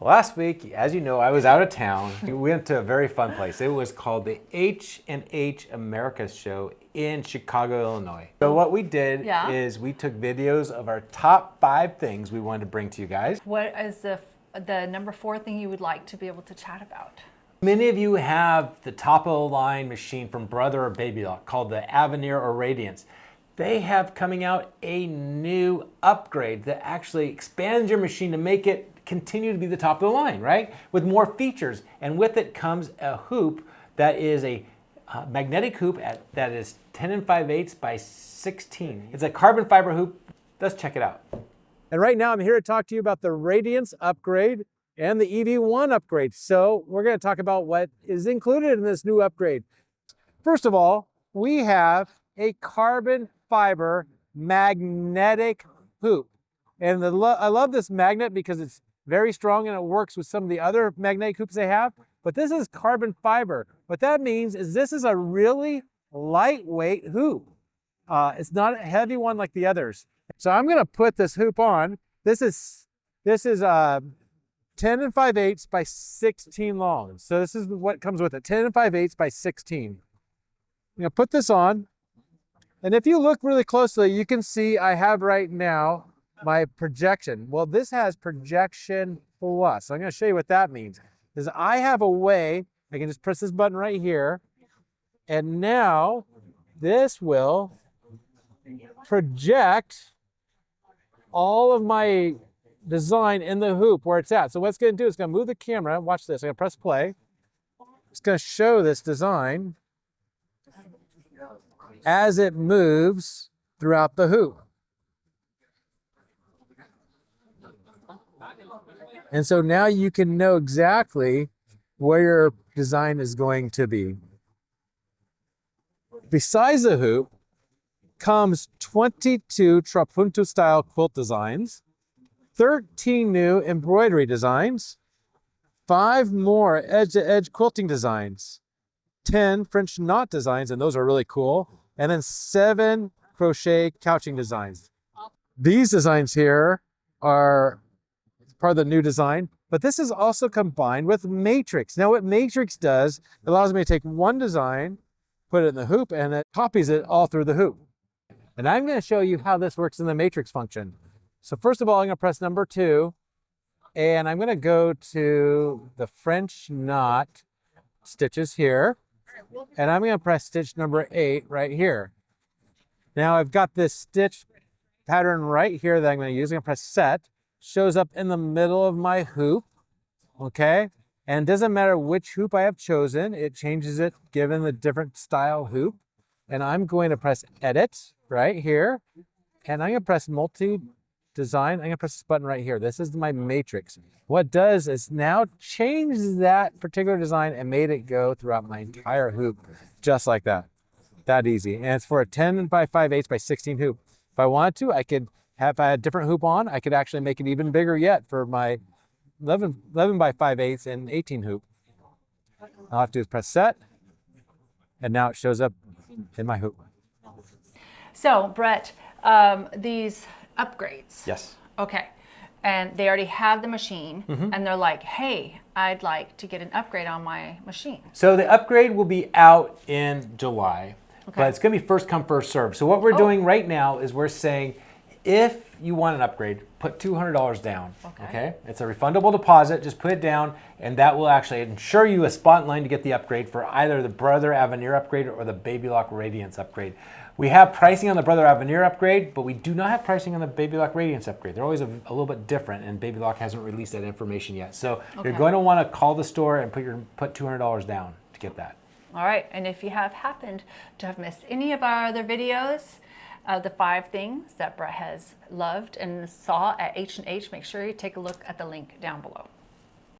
Last week, as you know, I was out of town. We went to a very fun place. It was called the H&H Americas show in Chicago, Illinois. So what we did is we took videos of our top 5 things we wanted to bring to you guys. What is the number 4 thing you would like to be able to chat about? Many of you have the top of the line machine from Brother or Babylock called the Aveneer or Radiance. They have coming out a new upgrade that actually expands your machine to make it continue to be the top of the line, right? With more features. And with it comes a hoop that is a magnetic hoop that is 10 5/8 by 16. It's a carbon fiber hoop. Let's check it out. And right now I'm here to talk to you about the Radiance upgrade and the EV1 upgrade. So we're going to talk about what is included in this new upgrade. First of all, we have a carbon fiber magnetic hoop. And I love this magnet because it's very strong and it works with some of the other magnetic hoops they have. But this is carbon fiber. What that means is this is a really lightweight hoop. It's not a heavy one like the others. So I'm going to put this hoop on. This is 10 5/8 by 16 long. So this is what comes with it, 10 5/8 by 16. I'm going to put this on. And if you look really closely, you can see I have right now my projection. Well, this has projection plus. I'm going to show you what that means. Is I have a way, I can just press this button right here, and now this will project all of my design in the hoop where it's at. So what it's going to do is going to move the camera. Watch this. I'm going to press play. It's going to show this design as it moves throughout the hoop. And so now you can know exactly where your design is going to be. Besides the hoop comes 22 trapunto style quilt designs, 13 new embroidery designs, 5 more edge-to-edge quilting designs, 10 French knot designs, and those are really cool, and then 7 crochet couching designs. These designs here are part of the new design, but this is also combined with Matrix. Now what Matrix does, it allows me to take one design, put it in the hoop, and it copies it all through the hoop. And I'm going to show you how this works in the Matrix function. So first of all, I'm going to press number 2, and I'm going to go to the French knot stitches here, and I'm going to press stitch number 8 right here. Now I've got this stitch pattern right here that I'm going to use. I'm going to press set. Shows up in the middle of my hoop, okay? And it doesn't matter which hoop I have chosen, it changes it given the different style hoop. And I'm going to press edit right here, and I'm going to press multi-design. I'm going to press this button right here. This is my matrix. What it does is now change that particular design and made it go throughout my entire hoop, just like that. That easy. And it's for a 10 by 5/8 by 16 hoop. If I wanted to, I could have a different hoop on. I could actually make it even bigger yet for my 11 by 5/8 and 18 hoop. All I have to do is press set, and now it shows up in my hoop. So, Brett, these upgrades. Yes. Okay. And they already have the machine, and they're like, hey, I'd like to get an upgrade on my machine. So the upgrade will be out in July, but it's going to be first come, first serve. So what we're doing right now is we're saying, if you want an upgrade, put $200 down, okay? It's a refundable deposit, just put it down, and that will actually ensure you a spot in line to get the upgrade for either the Brother Aveneer upgrade or the Babylock Radiance upgrade. We have pricing on the Brother Aveneer upgrade, but we do not have pricing on the Babylock Radiance upgrade. They're always a little bit different, and Babylock hasn't released that information yet. So you're going to want to call the store and put $200 down to get that. All right, and if you have happened to have missed any of our other videos, the 5 things that Brett has loved and saw at H&H, make sure you take a look at the link down below.